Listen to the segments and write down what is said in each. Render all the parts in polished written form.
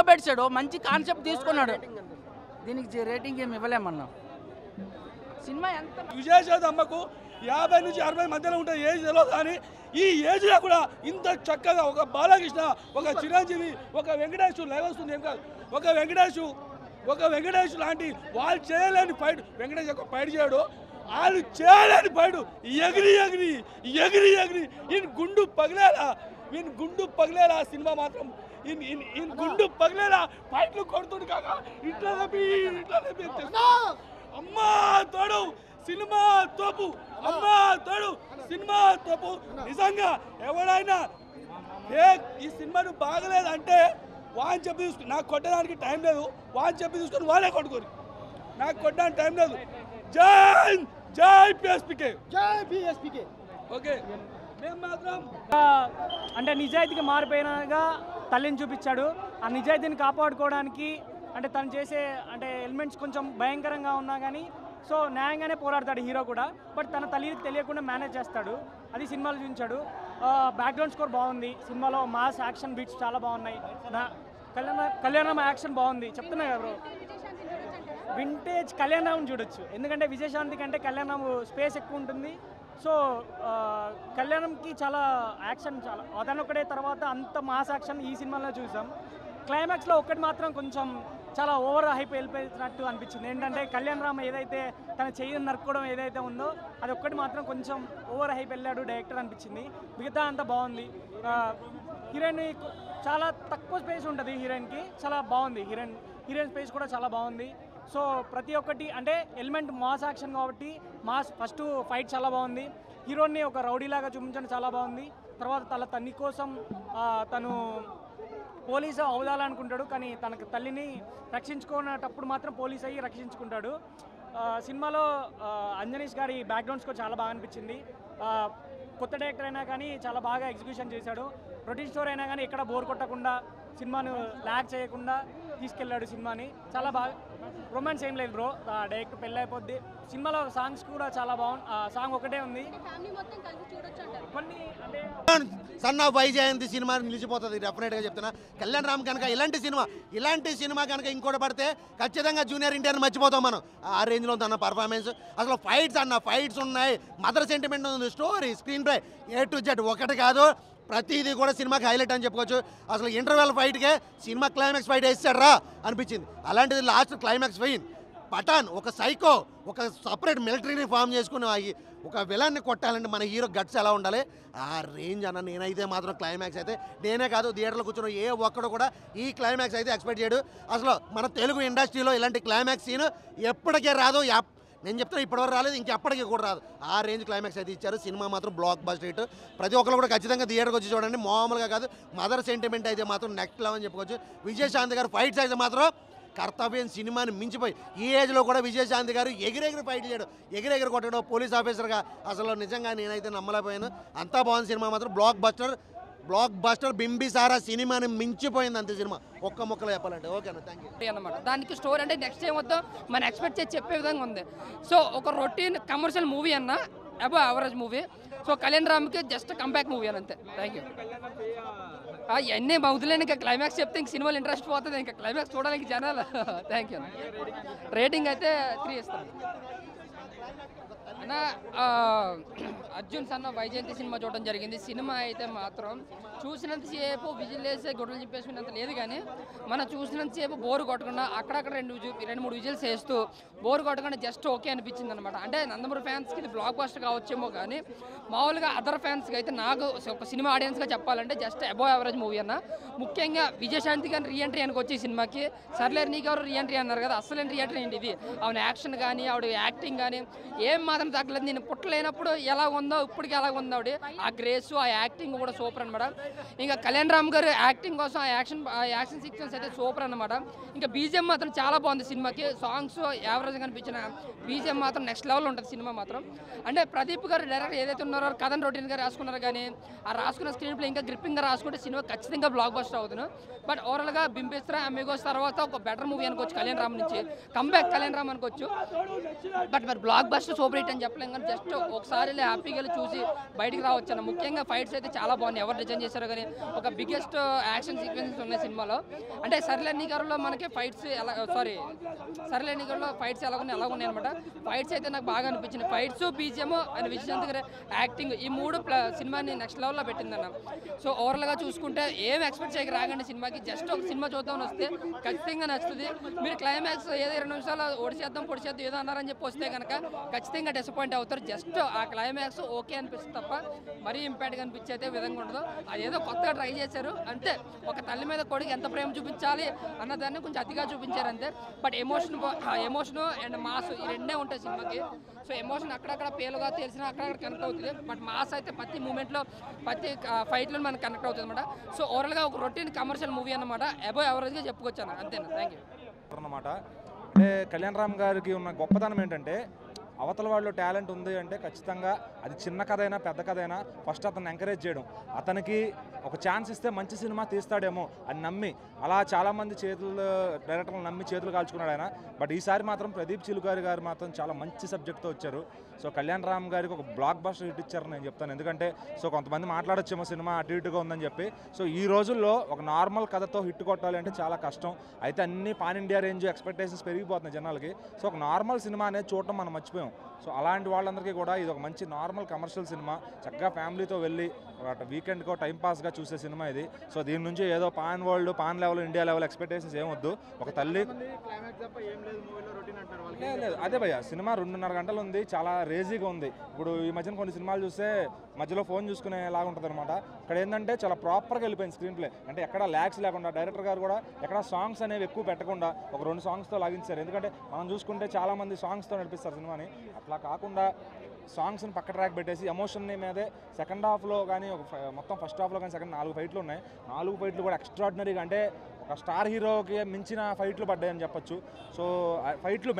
పెట్టాడు, మంచి కాన్సెప్ట్ తీసుకున్నాడు. దీనికి రేటింగ్ ఏమి ఇవ్వలేమన్నా. సినిమా ఎంత విజయశాంతి అమ్మకు 50 నుంచి 60 మధ్యలో ఉంటుంది ఏజ్ తెలియదు, కానీ ఈ ఏజ్లో కూడా ఇంత చక్కగా ఒక బాలకృష్ణ, ఒక చిరంజీవి, ఒక వెంకటేష్ లైవ్ వస్తుంది ఏం కాదు, ఒక వెంకటేష్ లాంటి వాళ్ళు చేయలేని ఫైట్, వెంకటేష్ ఒక ఫైట్ చేయడు, వాళ్ళు చేయలేని ఫైట్ ఎగిరి ఎగిరి ఎగిరి ఎగిరి ఈయన గుండు పగిలేలా సినిమా మాత్రం ఈయన గుండు పగిలేలా ఫైట్లు కొడుతుంది కాక ఇట్లా అమ్మా తోడు సినిమా తోపు, అమ్మా తోడు సినిమా తోపు. నిజంగా ఎవడైనా ఈ సినిమాను బాగలేదంటే వాని చెప్పి తీసుకుని, నాకు కొట్టడానికి టైం లేదు, వాని చెప్పి తీసుకొని వాళ్ళే కొట్టుకోరు, నాకు కొట్టడానికి టైం లేదు. జై పిఎస్పీకే. ఓకే, మేము మాత్రం అంటే నిజాయితీగా మారిపోయినగా తల్లిని చూపించాడు. ఆ నిజాయితీని కాపాడుకోవడానికి అంటే తను చేసే అంటే ఎలిమెంట్స్ కొంచెం భయంకరంగా ఉన్నా కానీ సో న్యాయంగానే పోరాడతాడు హీరో కూడా. బట్ తన తల్లికి తెలియకుండా మేనేజ్ చేస్తాడు, అది సినిమాలో చూపించాడు. బ్యాక్గ్రౌండ్ స్కోర్ బాగుంది సినిమాలో, మాస్ యాక్షన్ బీట్స్ చాలా బాగున్నాయి. కళ్యాణం యాక్షన్ బాగుంది. చెప్తున్నా కదా బ్రో, వింటేజ్ కళ్యాణం చూడొచ్చు, ఎందుకంటే విజయశాంతి కంటే కళ్యాణం స్పేస్ ఎక్కువ ఉంటుంది. సో కళ్యాణంకి చాలా యాక్షన్ చాలా అదనొక్కడే, తర్వాత అంత మాస్ యాక్షన్ ఈ సినిమాలో చూసాం. క్లైమాక్స్లో ఒక్కటి మాత్రం కొంచెం చాలా ఓవర్ హైప్ వెళ్ళిపోయినట్టు అనిపించింది. ఏంటంటే కళ్యాణ్ రామ్ ఏదైతే తన చెయ్యి నరుక్కోవడం ఏదైతే ఉందో అది ఒక్కటి మాత్రం కొంచెం ఓవర్ హైప్ వెళ్ళాడు డైరెక్టర్ అనిపించింది. మిగతా అంతా బాగుంది. హీరోయిన్ చాలా తక్కువ స్పేస్ ఉంటుంది, హీరోయిన్కి చాలా బాగుంది. హీరోయిన్ స్పేస్ కూడా చాలా బాగుంది. సో ప్రతి ఒక్కటి అంటే ఎలిమెంట్ మాస్ యాక్షన్ కాబట్టి మాస్ ఫస్ట్ ఫైట్ చాలా బాగుంది. హీరోని ఒక రౌడీలాగా చూపించడం చాలా బాగుంది. తర్వాత తల్లి కోసం తను పోలీసు అవుదాలనుకుంటాడు, కానీ తనకు తల్లిని రక్షించుకునేటప్పుడు మాత్రం పోలీస్ అయ్యి రక్షించుకుంటాడు. సినిమాలో అంజనీష్ గారి బ్యాక్గ్రౌండ్ స్కోర్ చాలా బాగా అనిపించింది. కొత్త డైరెక్టర్ అయినా కానీ చాలా బాగా ఎగ్జిక్యూషన్ చేశాడు. రొటీన్ స్టోరీ అయినా కానీ ఎక్కడ బోర్ కొట్టకుండా సినిమాను ల్యాగ్ చేయకుండా తీసుకెళ్ళాడు సినిమాని. చాలా బాగా రొమాన్స్ ఏం లేదు బ్రో, డైరెక్ట్ పెళ్ళి అయిపోద్ది. సినిమాలో సాంగ్స్ కూడా చాలా బాగుంది. సాంగ్ ఒకటే ఉంది. కొన్ని అంటే సన్ ఆఫ్ వైజయంతి సినిమా నిలిచిపోతుంది డెఫినెట్గా చెప్తున్నా. కళ్యాణ్ రామ్ కనుక ఇలాంటి సినిమా కనుక ఇంకోటి పడితే ఖచ్చితంగా జూనియర్ ఇండియన్ మర్చిపోతాం మనం. ఆ రేంజ్లో ఉంది అన్న పర్ఫార్మెన్స్. అసలు ఫైట్స్ ఉన్నాయి, మదర్ సెంటిమెంట్ ఉంది, story, screen play A to Z ఒకటి కాదు, ప్రతిదీ కూడా సినిమాకి హైలైట్ అని చెప్పుకోవచ్చు. అసలు ఇంటర్వెల్ ఫైట్కే సినిమా క్లైమాక్స్ ఫైట్ వేస్తారా అనిపించింది. అలాంటిది లాస్ట్ క్లైమాక్స్ ఫైన్ పఠాన్ ఒక సైకో, ఒక సపరేట్ మిలిటరీని ఫామ్ చేసుకుని ఒక విలన్ని కొట్టాలంటే మన హీరో గట్స్ ఎలా ఉండాలి ఆ రేంజ్ అన్న. నేనైతే మాత్రం క్లైమాక్స్ అయితే నేనే కాదు థియేటర్లో కూర్చున్న ఏ ఒక్కడు కూడా ఈ క్లైమాక్స్ అయితే ఎక్స్పెక్ట్ చేయడు. అసలు మన తెలుగు ఇండస్ట్రీలో ఇలాంటి క్లైమాక్స్ సీన్ ఎప్పటికే రాదు, నేను చెప్తాను ఇప్పటివరకు రాలేదు, ఇంకెప్పటికీ కూడా రాదు. ఆ రేంజ్ క్లైమాక్స్ అయితే ఇచ్చారు. సినిమా మాత్రం బ్లాక్ బస్టర్ హిట్. ప్రతి ఒక్కరు కూడా ఖచ్చితంగా థియేటర్కి వచ్చి చూడండి. మామూలుగా కాదు, మదర్ సెంటిమెంట్ అయితే మాత్రం నెక్స్ట్ లెవెల్ అని చెప్పుకోవచ్చు. విజయశాంతి గారు ఫైట్స్ అయితే మాత్రం కర్తవ్యం సినిమాని మించిపోయి ఈ ఏజ్లో కూడా విజయశాంతి గారు ఎగిరెగిరి ఫైట్ చేయడం, ఎగిరెగిరి కొట్టడం పోలీస్ ఆఫీసర్గా అసలు నిజంగా నేనైతే నమ్మలేకపోయాను. అంతా బాగుంది సినిమా మాత్రం బ్లాక్ బస్టర్ బింబిసారా సినిమాని మించిపోయింది అంతే సినిమా ఒక్క మొక్కలో చెప్పాలంటే. ఓకేనా, థ్యాంక్ యూ అన్నమాట. దానికి స్టోరీ అంటే నెక్స్ట్ ఏం వద్దో మనం ఎక్స్పెక్ట్ చేసి చెప్పే విధంగా ఉంది. సో ఒక రొటీన్ కమర్షియల్ మూవీ అన్న, above average movie. So Kalyan రామ్కి జస్ట్ కంబ్యాక్ మూవీ అని అంతే. Thank you. ఎన్ని వదిలేని ఇంకా క్లైమాక్స్ చెప్తే ఇంక సినిమాలు ఇంట్రెస్ట్ పోతుంది, ఇంకా క్లైమాక్స్ చూడడానికి జనాలు. Thank you. రేటింగ్ అయితే 3 ఇస్తాను అన్న. అర్జున్ సన్న వైజయంతి సినిమా చూడడం జరిగింది. సినిమా అయితే మాత్రం చూసినంతసేపు విజిల్ వేసే గొడవలు చెప్పేసుకున్నంత లేదు, కానీ మనం చూసినంతసేపు బోరు కొట్టకుండా అక్కడక్కడ 2-3 విజిల్స్ వేస్తూ బోరు కొట్టకుండా జస్ట్ ఓకే అనిపించింది అనమాట. అంటే నందమూరి ఫ్యాన్స్కి ఇది బ్లాక్ బస్టర్ కావచ్చేమో, కానీ మామూలుగా అదర్ ఫ్యాన్స్కి అయితే నాకు ఒక సినిమా ఆడియన్స్గా చెప్పాలంటే జస్ట్ అబౌవ్ యావరేజ్ మూవీ అన్న. ముఖ్యంగా విజయశాంతి గారిని రీఎంట్రీ అనుకు వచ్చి సినిమాకి సర్లేరు నీకు ఎవరు రీఎంట్రీ అన్నారు కదా, అసలు రీఎంట్రీ ఏంటి ఇది. ఆవిడ యాక్షన్ కానీ ఆవిడ యాక్టింగ్ కానీ ఏం మాత్రం తగ్గలేదు. నేను పుట్టలేనప్పుడు ఎలా ఉందో ఇప్పటికి ఎలా ఉందో ఆవిడ, ఆ గ్రేస్ ఆ యాక్టింగ్ కూడా సూపర్ అనమాట. ఇంకా కళ్యాణ్ రామ్ గారు యాక్టింగ్ కోసం ఆ యాక్షన్ సీక్వెన్స్ అయితే సూపర్ అనమాట. ఇంకా బీజిఎం మాత్రం చాలా బాగుంది సినిమాకి. సాంగ్స్ యావరేజ్ కనిపించిన బీజిఎం మాత్రం నెక్స్ట్ లెవెల్ ఉంటుంది సినిమా మాత్రం. అంటే ప్రదీప్ గారు డైరెక్టర్ ఏదైతే ఉన్నారో కథను రొటీన్గా రాసుకున్నారు, కానీ ఆ రాసుకున్న స్క్రీన్ ప్లే ఇంకా గ్రిప్పింగ్గా రాసుకుంటే సినిమా ఖచ్చితంగా బ్లాక్ బస్టర్ అవుతుంది. బట్ ఓవరాల్గా బింబిస్త్రా అమిగోస్ తర్వాత ఒక బెటర్ మూవీ అనుకోవచ్చు కళ్యాణ్ రామ్ నుంచి, కంబ్యాక్ కళ్యాణ్ రామ్ అనుకోవచ్చు. బట్ మరి బ్లాక్ బస్టర్ సూపర్ హిట్ అని అని చెప్పలేం కానీ జస్ట్ ఒకసారి హ్యాపీగా వెళ్ళి చూసి బయటికి రావచ్చు అన్న. ముఖ్యంగా ఫైట్స్ అయితే చాలా బాగున్నాయి, ఎవరు డిజైన్ చేశారో కానీ ఒక బిగ్గెస్ట్ యాక్షన్ సీక్వెన్సెస్ ఉన్నాయి సినిమాలో. అంటే సర్లేని గారులో మనకి ఫైట్స్ సర్లేని గారులో ఫైట్స్ ఎలా ఉన్నాయి అనమాట. ఫైట్స్ అయితే నాకు బాగా అనిపించింది. ఫైట్స్, బీజిఎం అండ్ విజయశాంతి గారి యాక్టింగ్, ఈ మూడు సినిమాని నెక్స్ట్ లెవెల్లో పెట్టిందన్న. సో ఓవరాల్గా చూసుకుంటే ఏం ఎక్స్పెక్ట్ చేయక రాగండి సినిమాకి, జస్ట్ ఒక సినిమా చూద్దామని వస్తే ఖచ్చితంగా నచ్చుతుంది. మీరు క్లైమాక్స్ ఏదో 2 నిమిషాలు పొడిచేద్దాం ఏదో అన్నారని చెప్పి వస్తే కనుక ఖచ్చితంగా డిసప్పాయింట్ అవుతారు. జస్ట్ ఆ క్లైమాక్స్ ఓకే అనిపిస్తుంది తప్ప మరీ ఇంపాక్ట్గా అనిపించే విధంగా ఉండదు. అదేదో కొత్తగా ట్రై చేశారు అంతే. ఒక తల్లి మీద కొడుకు ఎంత ప్రేమ చూపించాలి అన్నదాన్ని కొంచెం అతిగా చూపించారు అంతే. బట్ ఎమోషన్ అండ్ మాస్ ఈ రెండే ఉంటాయి సినిమాకి. సో ఎమోషన్ అక్కడక్కడ పేలుగా తెలిసినా అక్కడక్కడ కనెక్ట్ అవుతుంది. బట్ మాస్ అయితే ప్రతి మూమెంట్లో ప్రతి ఫైట్లో మనకు కనెక్ట్ అవుతుంది అనమాట. సో ఓవరాల్గా ఒక రొటీన్ కమర్షియల్ మూవీ అనమాట. అబోవ్ యావరేజ్గా చెప్పుకొచ్చాను అంతేనా. థ్యాంక్ యూ అన్నమాట. అంటే కళ్యాణ్ రామ్ గారికి ఉన్న గొప్పతనం ఏంటంటే అవతల వాళ్ళు టాలెంట్ ఉంది అంటే ఖచ్చితంగా అది చిన్న కథ అయినా పెద్ద కథ అయినా ఫస్ట్ అతన్ని ఎంకరేజ్ చేయడం, అతనికి ఒక ఛాన్స్ ఇస్తే మంచి సినిమా తీస్తాడేమో అని నమ్మి అలా చాలామంది డైరెక్టర్లు నమ్మి చేతులు కాల్చుకున్నాడు ఆయన. బట్ ఈసారి మాత్రం ప్రదీప్ చిలుకారి గారు మాత్రం చాలా మంచి సబ్జెక్ట్తో వచ్చారు. సో కళ్యాణ్ రామ్ గారికి ఒక బ్లాక్ బస్టర్ హిట్ ఇచ్చారు నేను చెప్తాను. ఎందుకంటే సో కొంతమంది మాట్లాడొచ్చేమో సినిమా అటు ఇటుగా ఉందని చెప్పి. సో ఈ రోజుల్లో ఒక నార్మల్ కథతో హిట్ కొట్టాలి అంటే చాలా కష్టం. అయితే అన్ని పాన్ ఇండియా రేంజ్ ఎక్స్పెక్టేషన్స్ పెరిగిపోతున్నాయి జనాలకి. సో ఒక నార్మల్ సినిమా అనేది చూడటం మనం మర్చిపోయాం. సో అలాంటి వాళ్ళందరికీ కూడా ఇది ఒక మంచి నార్మల్ కమర్షియల్ సినిమా, చక్కగా ఫ్యామిలీతో వెళ్ళి వీకెండ్కో టైంపాస్గా చూసే సినిమా ఇది. సో దీని నుంచి ఏదో pan world, pan level, India level expectations ఏమొద్దు. ఒక తల్లి లేదు అదే భయ్య, సినిమా 2.5 గంటలు ఉంది, చాలా రేజీగా ఉంది. ఇప్పుడు ఈ మధ్యన కొన్ని సినిమాలు చూస్తే మధ్యలో ఫోన్ చూసుకునేలాగా ఉంటుంది అనమాట. ఇక్కడ ఏంటంటే చాలా ప్రాపర్గా వెళ్ళిపోయింది స్క్రీన్ ప్లే. అంటే ఎక్కడ ల్యాగ్స్ లేకుండా, డైరెక్టర్ గారు కూడా ఎక్కడ సాంగ్స్ అనేవి ఎక్కువ పెట్టకుండా ఒక 2 సాంగ్స్తో లాగించారు. ఎందుకంటే మనం చూసుకుంటే చాలామంది సాంగ్స్తో నడిపిస్తారు సినిమాని, అట్లా కాకుండా సాంగ్స్ని పక్క ట్రాక్ పెట్టేసి ఎమోషన్ని మీదే సెకండ్ హాఫ్లో కానీ మొత్తం ఫస్ట్ హాఫ్లో కానీ సెకండ్ 4 ఫైట్లు ఉన్నాయి. 4 ఫైట్లు కూడా ఎక్స్ట్రాడినరీగా, అంటే ఒక స్టార్ హీరోకి మించిన ఫైట్లు పడ్డాయని చెప్పొచ్చు. సో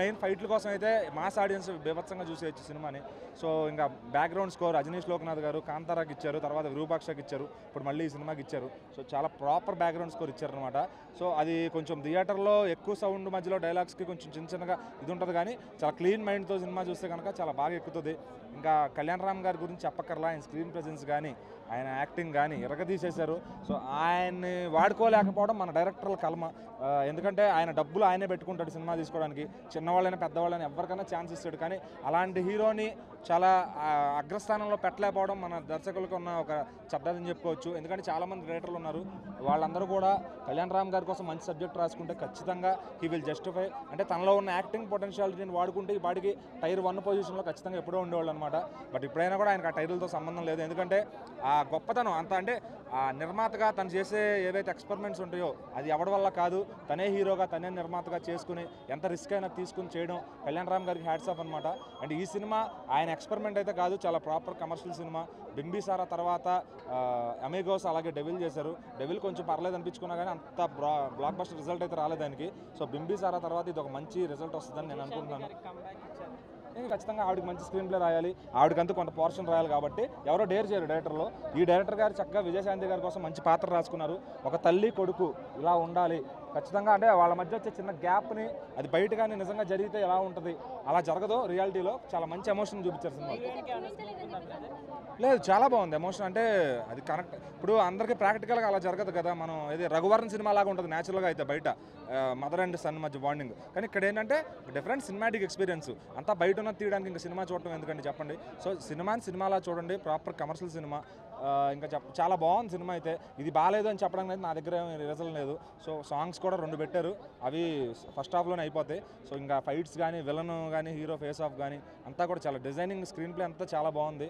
మెయిన్ ఫైట్ల కోసం అయితే మాస్ ఆడియన్స్ బీభత్సంగా చూసేయచ్చు సినిమాని. సో ఇంకా బ్యాక్గ్రౌండ్ స్కోర్ అజనీష్ లోక్నాథ్ గారు కాంతారాకి ఇచ్చారు, తర్వాత విరూపాక్షకి ఇచ్చారు, ఇప్పుడు మళ్ళీ ఈ సినిమాకి ఇచ్చారు. సో చాలా ప్రాపర్ బ్యాక్గ్రౌండ్ స్కోర్ ఇచ్చారనమాట. సో అది కొంచెం థియేటర్లో ఎక్కువ సౌండ్ మధ్యలో డైలాగ్స్కి కొంచెం చిన్నగా ఇది ఉంటుంది, కానీ చాలా క్లీన్ మైండ్తో సినిమా చూస్తే కనుక చాలా బాగా ఎక్కుతుంది. ఇంకా కళ్యాణ్ రామ్ గారి గురించి చెప్పక్కర్లా, ఆయన స్క్రీన్ ప్రెజెన్స్ కానీ ఆయన యాక్టింగ్ కానీ ఎరగదీసేశారు. సో ఆయన్ని వాడుకోలేకపోవడం మన డైరెక్టర్ల కల్మ. ఎందుకంటే ఆయన డబ్బులు ఆయనే పెట్టుకుంటాడు సినిమా తీసుకోవడానికి, చిన్నవాళ్ళైనా పెద్దవాళ్ళైనా ఎవరికైనా ఛాన్స్ ఇస్తాడు. కానీ అలాంటి హీరోని చాలా అగ్రస్థానంలో పెట్టలేకపోవడం మన దర్శకులకు ఉన్న ఒక చెడ్డదని చెప్పుకోవచ్చు. ఎందుకంటే చాలామంది డైరెక్టర్లు ఉన్నారు, వాళ్ళందరూ కూడా కళ్యాణ్ రామ్ గారి కోసం మంచి సబ్జెక్ట్ రాసుకుంటే ఖచ్చితంగా హీ విల్ జస్టిఫై. అంటే తనలో ఉన్న యాక్టింగ్ పొటెన్షియాలిటీని వాడుకుంటే ఈ బాడికి టైర్ 1 పొజిషన్లో ఖచ్చితంగా ఎప్పుడో ఉండేవాళ్ళు అనమాట. బట్ ఇప్పుడైనా కూడా ఆయనకు ఆ టైటిల్తో సంబంధం లేదు. ఎందుకంటే ఆ గొప్పతనం అంత, అంటే ఆ నిర్మాతగా తను చేసే ఏవైతే ఎక్స్పెరిమెంట్స్ ఉంటాయో అది ఎవరి వల్ల కాదు, తనే హీరోగా తనే నిర్మాతగా చేసుకుని ఎంత రిస్క్ అయినా తీసుకుని చేయడం కళ్యాణ్ రామ్ గారికి హ్యాట్స్ ఆఫ్ అనమాట. అంటే ఈ సినిమా ఆయన ఎక్స్పెరిమెంట్ అయితే కాదు, చాలా ప్రాపర్ కమర్షియల్ సినిమా. బింబిసారా తర్వాత అమేగోస్ అలాగే డెవిల్ చేశారు. డెవిల్ కొంచెం పర్లేదు అనిపించుకున్నా కానీ అంత బ్లాక్ బస్టర్ రిజల్ట్ అయితే రాలేదు ఆయనకి. సో బింబిసారా తర్వాత ఇది ఒక మంచి రిజల్ట్ వస్తుందని నేను అనుకుంటున్నాను. ఖచ్చితంగా ఆవిడకి మంచి స్క్రీన్ ప్లే రాయాలి, ఆవిడకంతా కొంత పోర్షన్ రాయాలి. కాబట్టి ఎవరో డేర్ చేయరు డైరెక్టర్లో. ఈ డైరెక్టర్ గారు చక్కగా విజయశాంతి గారి కోసం మంచి పాత్ర రాసుకున్నారు. ఒక తల్లి కొడుకు ఇలా ఉండాలి ఖచ్చితంగా, అంటే వాళ్ళ మధ్య వచ్చే చిన్న గ్యాప్ని అది బయట కానీ నిజంగా జరిగితే ఎలా ఉంటుంది, అలా జరగదు రియాలిటీలో. చాలా మంచి ఎమోషన్ చూపించారు సినిమా. లేదు చాలా బాగుంది ఎమోషన్, అంటే అది కరెక్ట్. ఇప్పుడు అందరికీ ప్రాక్టికల్గా అలా జరగదు కదా. మనం ఏది రఘువరన్ సినిమా లాగా ఉంటుంది న్యాచురల్గా అయితే బయట మదర్ అండ్ సన్ మధ్య బాండింగ్. కానీ ఇక్కడ ఏంటంటే డిఫరెంట్ సినిమాటిక్ ఎక్స్పీరియన్స్. అంతా బయట ఉన్నది తీయడానికి ఇంకా సినిమా చూడటం ఎందుకంటే చెప్పండి. సో సినిమాలా చూడండి, ప్రాపర్ కమర్షియల్ సినిమా. ఇంకా చాలా బాగుంది సినిమా అయితే. ఇది బాగాలేదు అని చెప్పడానికి అయితే నా దగ్గర రిజల్ట్ లేదు. సో సాంగ్స్ కూడా 2 పెట్టారు, అవి ఫస్ట్ హాఫ్లోనే అయిపోతాయి. సో ఇంకా ఫైట్స్ కానీ విలన్ కానీ హీరో ఫేస్ ఆఫ్ కానీ అంతా కూడా చాలా డిజైనింగ్, స్క్రీన్ ప్లే అంతా చాలా బాగుంది.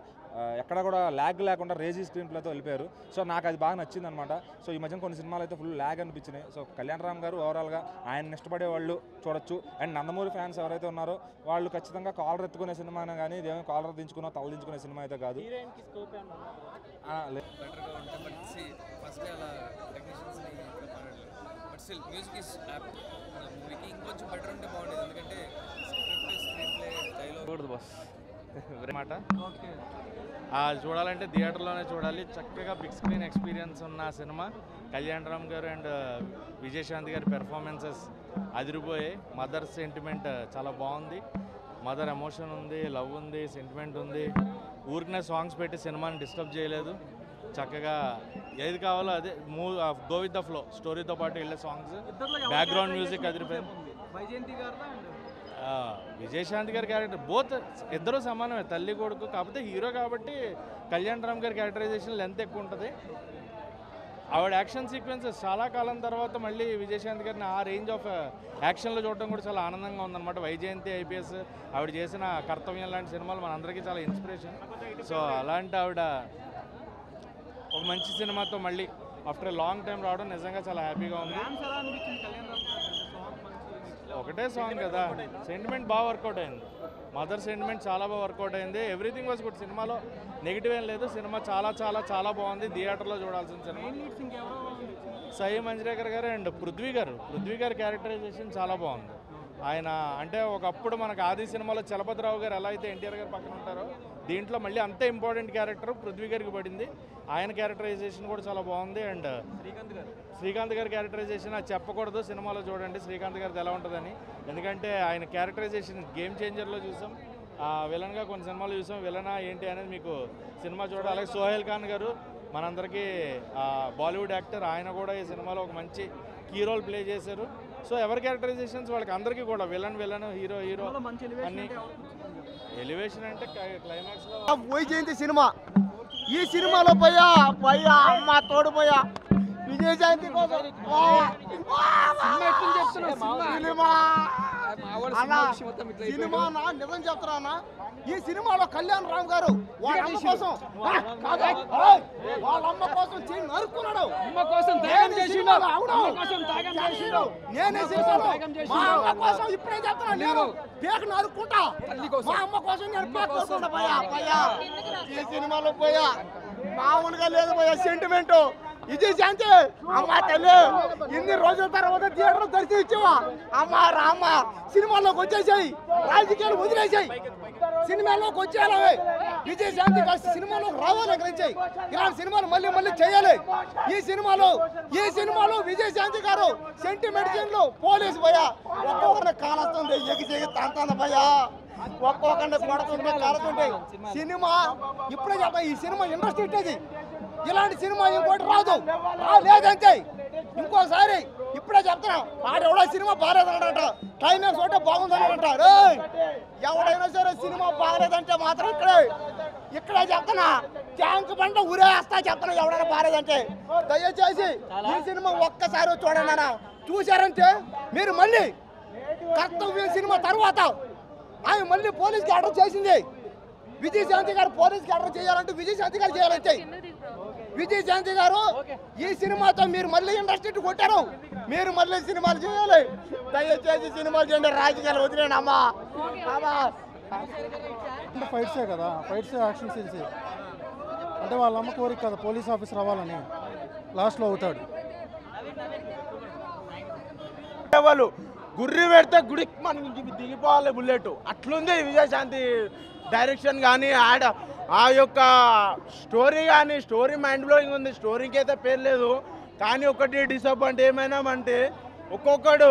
ఎక్కడ కూడా ల్యాగ్ లేకుండా రేజీ స్క్రీన్ ప్లేతో వెళ్ళిపోయారు. సో నాకు అది బాగా నచ్చింది అనమాట. సో ఈ మధ్యన కొన్ని సినిమాలు అయితే ఫుల్ ల్యాగ్ అనిపించినాయి. సో కళ్యాణ్ రామ్ గారు ఓవరాల్గా ఆయన ఇష్టపడే వాళ్ళు చూడొచ్చు. అండ్ నందమూరి ఫ్యాన్స్ ఎవరైతే ఉన్నారో వాళ్ళు ఖచ్చితంగా కాలర్ ఎత్తుకునే సినిమానే, కానీ ఇదేమో కాలర్ దించుకున్నా తల దించుకునే సినిమా అయితే కాదు. మ్యూజిక్ ఇస్ మూవీకి ఇంకొంచెం బెటర్ ఉంటే బాగుండేది. ఎందుకంటే స్క్రీన్ ప్లే డైలాగ్ బాస్ మాట చూడాలంటే థియేటర్లోనే చూడాలి. చక్కగా బిగ్ స్క్రీన్ ఎక్స్పీరియన్స్ ఉన్న సినిమా. కళ్యాణ్ రామ్ గారు అండ్ విజయశాంతి గారి పెర్ఫార్మెన్సెస్ అదిరిపోయాయి. మదర్ సెంటిమెంట్ చాలా బాగుంది. మదర్ ఎమోషన్ ఉంది, లవ్ ఉంది, సెంటిమెంట్ ఉంది. ఊరికనే సాంగ్స్ పెట్టి సినిమాని డిస్టర్బ్ చేయలేదు. చక్కగా ఏది కావాలో అదే గో విత్ ద ఫ్లో, స్టోరీతో పాటు వెళ్ళే సాంగ్స్, బ్యాక్గ్రౌండ్ మ్యూజిక్ అదిరిపోయింది. విజయశాంతి గారి క్యారెక్టర్ బోత్ ఇద్దరు సమానమే, తల్లి కొడుకు. కాకపోతే హీరో కాబట్టి కళ్యాణ్ రామ్ గారి క్యారెక్టరైజేషన్ లెంత్ ఎక్కువ ఉంటుంది. ఆవిడ యాక్షన్ సీక్వెన్సెస్ చాలా కాలం తర్వాత మళ్ళీ విజయశాంతి గారిని ఆ రేంజ్ ఆఫ్ యాక్షన్లో చూడటం కూడా చాలా ఆనందంగా ఉందన్నమాట. వైజయంతి ఐపీఎస్ ఆవిడ చేసిన కర్తవ్యం లాంటి సినిమాలు మనందరికీ చాలా ఇన్స్పిరేషన్. సో అలాంటి ఆవిడ ఒక మంచి సినిమాతో మళ్ళీ ఆఫ్టర్ ఏ లాంగ్ టైం రావడం నిజంగా చాలా హ్యాపీగా ఉంది. ఒకటే సాంగ్ కదా, సెంటిమెంట్ బాగా వర్కౌట్ అయింది. మదర్ సెంటిమెంట్ చాలా బాగా వర్కౌట్ అయింది. Everything was good. సినిమాలో నెగిటివ్ ఏం లేదు. సినిమా చాలా చాలా చాలా బాగుంది. థియేటర్లో చూడాల్సిన సినిమా. సాయి మంజ్రేకర్ గారు అండ్ పృథ్వీ గారి క్యారెక్టరైజేషన్ చాలా బాగుంది. ఆయన అంటే ఒకప్పుడు మనకు ఆది సినిమాలో చలపతిరావు గారు ఎలా అయితే ఎన్టీఆర్ గారు పక్కన ఉంటారో, దీంట్లో మళ్ళీ అంతే ఇంపార్టెంట్ క్యారెక్టర్ పృథ్వీ గారికి పడింది. ఆయన క్యారెక్టరైజేషన్ కూడా చాలా బాగుంది. అండ్ శ్రీకాంత్ గారి క్యారెక్టరైజేషన్ అది చెప్పకూడదు, సినిమాలో చూడండి శ్రీకాంత్ గారిది ఎలా ఉంటుందని. ఎందుకంటే ఆయన క్యారెక్టరైజేషన్ గేమ్ చేంజర్లో చూసాం, విలన్గా కొన్ని సినిమాలు చూసాం. విలనా ఏంటి అనేది మీకు సినిమా చూడాలి. అలాగే సోహెల్ ఖాన్ గారు మనందరికీ బాలీవుడ్ యాక్టర్, ఆయన కూడా ఈ సినిమాలో ఒక మంచి కీ రోల్ ప్లే చేశారు. సో ఎవరి క్యారెక్టరైజేషన్స్ వాళ్ళకి అందరికీ కూడా విలన్ హీరో అన్ని ఎలివేషన్ అంటే క్లైమాక్స్లో వైజయంతి సినిమా. ఈ సినిమాలో పోయా అమ్మ తోడు పోయా విజయశాంతి కోసం సినిమా నిజం చెప్తున్నా. ఈ సినిమాలో కళ్యాణ్ రామ్ గారు వాళ్ళ అమ్మ కోసం చెయ్యి నరుక్కున్నాడు. నేనే సినిమాలో మా అమ్మ కోసం ఇప్పుడే చెప్తున్నా, నేను పేక నరుక్కుంటా. మా అమ్మ కోసం నేను పేక నరుక్కుంటా పోయా. ఈ సినిమాలో పోయా మామూలుగా లేదు పోయా సెంటిమెంట్. విజయశాంతి అమ్మ తల్లి ఇన్ని రోజుల తర్వాత థియేటర్ దర్శనం ఇచ్చావా అమ్మ రామ్మ. సినిమాలోకి వచ్చేసాయి, రాజకీయాలు వదిలేసాయి, సినిమాలోకి వచ్చేయాలి. విజయశాంతి సినిమాలోకి రావాలి, గ్రహించాయి. ఇలాంటి సినిమాలు మళ్ళీ చేయాలి. ఈ సినిమాలో విజయశాంతి గారు సెంటిమెంట్ సీన్లు పోలీసు పోయా ఒక్కొక్కరిని కాలస్తుంది, ఎగిసేగి తంతాను పోయా, ఒక్కొక్కరిని కొడుతుంటే కాలుతుంటే. సినిమా ఇప్పుడే చెప్పా, ఈ సినిమా ఇండస్ట్రీ ఇట్టేది. ఇలాంటి సినిమా ఇంకోటి లేదంతే. ఇంకోసారి ఇప్పుడే చెప్తున్నా, ఎవడో సినిమా బాగాలేదన్నట, క్లైమాక్స్ ఒకటే బాగుందన్నట. ఎవడైనా సరే సినిమా బాగలేదంటే మాత్రం ఇక్కడే చెప్తున్నా, ట్యాంక్ బండ ఊరేస్తా చెప్తున్నా. ఎవడైనా బాగలేదంటే దయచేసి ఈ సినిమా ఒక్కసారి చూడండి అన్న. చూశారంటే మీరు మళ్ళీ కర్తవ్యం సినిమా తర్వాత ఆయన మళ్ళీ పోలీస్కి ఆర్డర్ చేసింది. విజయశాంతి గారు పోలీస్కి ఆర్డర్ చేయాలంటే విజయశాంతి గారు చేయాలంటే, విజయశాంతి గారు ఈ సినిమాతో మీరు మళ్ళీ ఇండస్ట్రీ కొట్టారు. మీరు మళ్ళీ సినిమాలు చేయాలి. దయచేసి సినిమాలు చేయండి, రాజకీయాలు వదిలేండి అమ్మా. ఫైట్సే కదా, ఫైట్సే యాక్షన్ సీన్స్. అంటే వాళ్ళ అమ్మ కోరిక కదా పోలీస్ ఆఫీసర్ అవ్వాలని, లాస్ట్లో అవుతాడు. వాళ్ళు గుర్రి పెడితే గుడికి మనకి దిగిపోవాలి బుల్లెట్. అట్లుంది విజయశాంతి డైరెక్షన్ కానీ ఆ యొక్క స్టోరీ కానీ. స్టోరీ మైండ్ బ్లోయింగ్ ఉంది. స్టోరీకి అయితే పేరు లేదు. కానీ ఒకటి డిసప్పాయింట్ ఏమైనామంటే, ఒక్కొక్కడు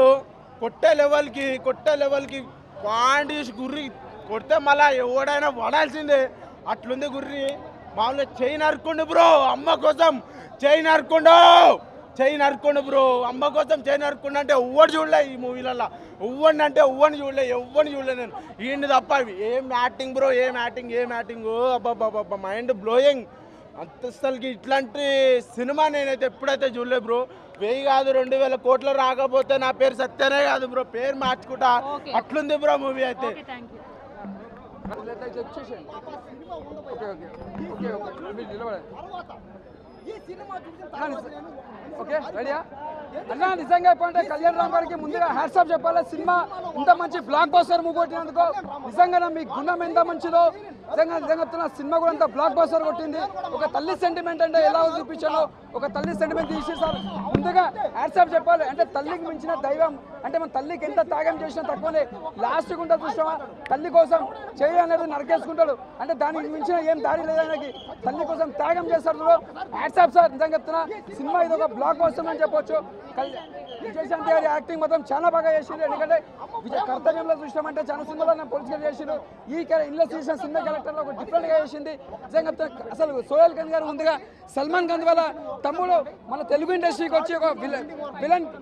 కొట్టే లెవెల్కి పాయింట్ చేసి గుర్రి కొడితే మళ్ళీ ఎవడైనా పడాల్సిందే. అట్లుంది గుర్రి. మామూలుగా చేయి నరుక్కుండు బ్రో, అమ్మ కోసం చేయి నరుక్కుండు బ్రో, అమ్మ కోసం చేయి నరుక్కుండు అంటే ఎవ్వడు చూడలే ఈ మూవీలలో. ఎవ్వడిని చూడలే నేను. ఈయన తప్ప ఏం యాక్టింగ్ బ్రో, ఏం యాక్టింగ్ అబ్బాబ్బా, మైండ్ బ్లోయింగ్. అంతస్తులకి ఇట్లాంటి సినిమా నేనైతే ఎప్పుడైతే చూడలేదు బ్రో. 1000 కాదు 2000 కోట్లు రాకపోతే నా పేరు సత్యనే కాదు బ్రో, పేరు మార్చుకుంటా. అట్లుంది బ్రో మూవీ అయితే. ఓకే రెడీయా అన్నా? నిజంగా చెప్పంటే కళ్యాణ్ రామ్ గారికి ముందుగా హ్యాట్సాప్ చెప్పాలి. సినిమా ఇంత మంచి బ్లాక్ బస్టర్ మూవ్ కొట్టినందుకు నిజంగా మీ గుణం ఎంత మంచిదో. నిజంగా చెప్తున్నా, సినిమా కూడా అంత బ్లాక్ బస్టర్ కొట్టింది. ఒక తల్లి సెంటిమెంట్ అంటే ఎలా చూపించాలో ఒక తల్లి సెంటిమెంట్ తీసి సార్ ముందుగా హ్యాట్సాప్ చెప్పాలి. అంటే తల్లికి మించిన దైవం. అంటే మన తల్లికి ఎంత త్యాగం చేసినా తక్కువనే. లాస్ట్కి ఉంటుంది చూసామా, తల్లి కోసం చేయి అనేది నరికేసుకుంటాడు. అంటే దానికి మించిన ఏం దారి లేదానికి తల్లి కోసం త్యాగం చేస్తారు. Hats off sir. నిజంగా చెప్తున్నా, సినిమా ఇది ఒక బ్లాక్ బస్టర్ అని చెప్పొచ్చు. విజయశాంతి గారి యాక్టింగ్ మాత్రం చాలా బాగా చేసిండు. ఎందుకంటే కర్తవ్యంలో చూసినామంటే చాలా సినిమాలో పొలిటికల్ చేసిండు. ఈ ఇన్వెస్టిగేషన్ సినిమా క్యారెక్టర్లో ఒక డిఫరెంట్గా చేసింది. నిజంగా అసలు సోహెల్ ఖాన్ గారు ముందుగా సల్మాన్ ఖాన్ వాళ్ళ తమ్ముడు మన తెలుగు ఇండస్ట్రీకి వచ్చి ఒక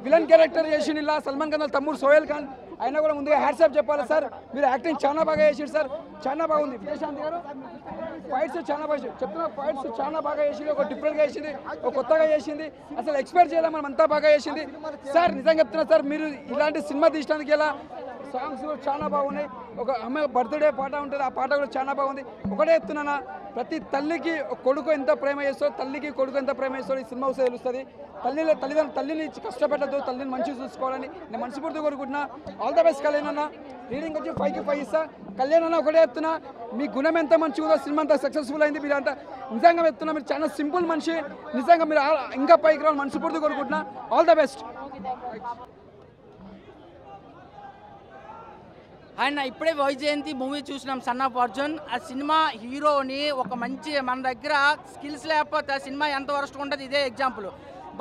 విలన్ క్యారెక్టర్ చేసిండు. ఇలా సల్మాన్ ఖాన్ వాళ్ళ తమ్ముడు సోహెల్ ఖాన్ అయినా కూడా ముందుగా హ్యాట్సాప్ చెప్పాలి సార్, మీరు యాక్టింగ్ చాలా బాగా చేసిండు సార్, చాలా బాగుంది. విజయశాంతి గారు ఫైట్స్ చాలా బాగా చెప్తున్నా, ఫైట్స్ చాలా బాగా చేసింది, ఒక డిఫరెంట్గా చేసింది, ఒక కొత్తగా చేసింది, అసలు ఎక్స్పెక్ట్ చేయలేం మనం అంతా బాగా చేసింది సార్. నిజంగా చెప్తున్నా సార్, మీరు ఇలాంటి సినిమా తీయడానికి ఎలా సాంగ్స్ కూడా చాలా బాగున్నాయి. ఒక అమ్మాయి బర్త్డే పాట ఉంటుంది, ఆ పాట కూడా చాలా బాగుంది. ఒకటే చెప్తున్నానా, ప్రతి తల్లికి కొడుకు ఎంత ప్రేమ చేస్తారో, తల్లికి కొడుకు ఎంత ప్రేమ చేస్తారో ఈ సినిమా వస్తే తెలుస్తుంది. తల్లిని కష్టపెట్టద్దు, తల్లిని మంచిగా చూసుకోవాలని నేను మనస్ఫూర్తిగా కోరుకుంటున్నా. ఆల్ ద బెస్ట్ కళ్యాణ్ అన్న. రీడింగ్ వచ్చి 5కి 5 ఇస్తా. కళ్యాణ్ అన్న ఒకటే చెప్తున్నా, మీ గుణం ఎంత మంచిగా ఉందో, సినిమా అంతా సక్సెస్ఫుల్ అయింది. మీరు అంతా నిజంగా చెప్తున్నా, మీరు చాలా సింపుల్ మనిషి, నిజంగా మీరు ఇంకా పైకి రావాలి మనస్ఫూర్తిగా కోరుకుంటున్నా. All the best. ఆయన ఇప్పుడే వైజయంతి మూవీ చూసినాం, సన్ ఆఫ్ అర్జున్. ఆ సినిమా హీరోని ఒక మంచి, మన దగ్గర స్కిల్స్ లేకపోతే ఆ సినిమా ఎంత వరస్ట్ ఉంటుంది, ఇదే ఎగ్జాంపుల్.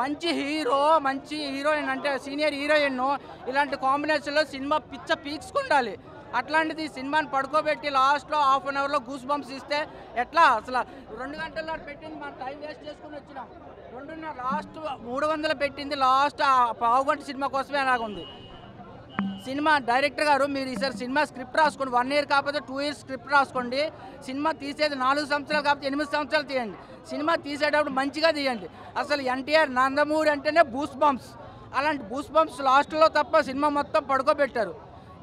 మంచి హీరో, మంచి హీరోయిన్ అంటే సీనియర్ హీరోయిన్, ఇలాంటి కాంబినేషన్లో సినిమా పిచ్చ పీక్స్కుండాలి. అట్లాంటిది సినిమాని పడుకోబెట్టి లాస్ట్లో హాఫ్ అన్ అవర్లో గూస్ బంప్స్ ఇస్తే ఎట్లా? అసలు 2 గంటల పెట్టింది, మనం టైం వేస్ట్ చేసుకుని వచ్చినాం. 2:30 లాస్ట్ 300 పెట్టింది, లాస్ట్ పావు గంట సినిమా కోసమే అలాగుంది. సినిమా డైరెక్టర్ గారు, మీరు ఈసారి సినిమా స్క్రిప్ట్ రాసుకోండి, 1 ఇయర్ కాకపోతే 2 ఇయర్స్ స్క్రిప్ట్ రాసుకోండి. సినిమా తీసేది 4 సంవత్సరాలు కాకపోతే 8 సంవత్సరాలు తీయండి. సినిమా తీసేటప్పుడు మంచిగా తీయండి. అసలు ఎన్టీఆర్ నందమూరి అంటేనే బూస్ బంప్స్, అలాంటి బూస్ బంప్స్ లాస్ట్లో తప్ప సినిమా మొత్తం పడుకోబెట్టారు,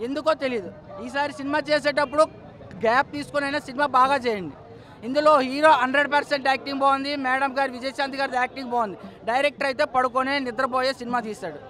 ఎందుకో తెలియదు. ఈసారి సినిమా చేసేటప్పుడు గ్యాప్ తీసుకునైనా సినిమా బాగా చేయండి. ఇందులో హీరో 100% యాక్టింగ్ బాగుంది, మేడం గారు విజయశాంతి గారి యాక్టింగ్ బాగుంది. డైరెక్టర్ అయితే పడుకొని నిద్రపోయే సినిమా తీశాడు.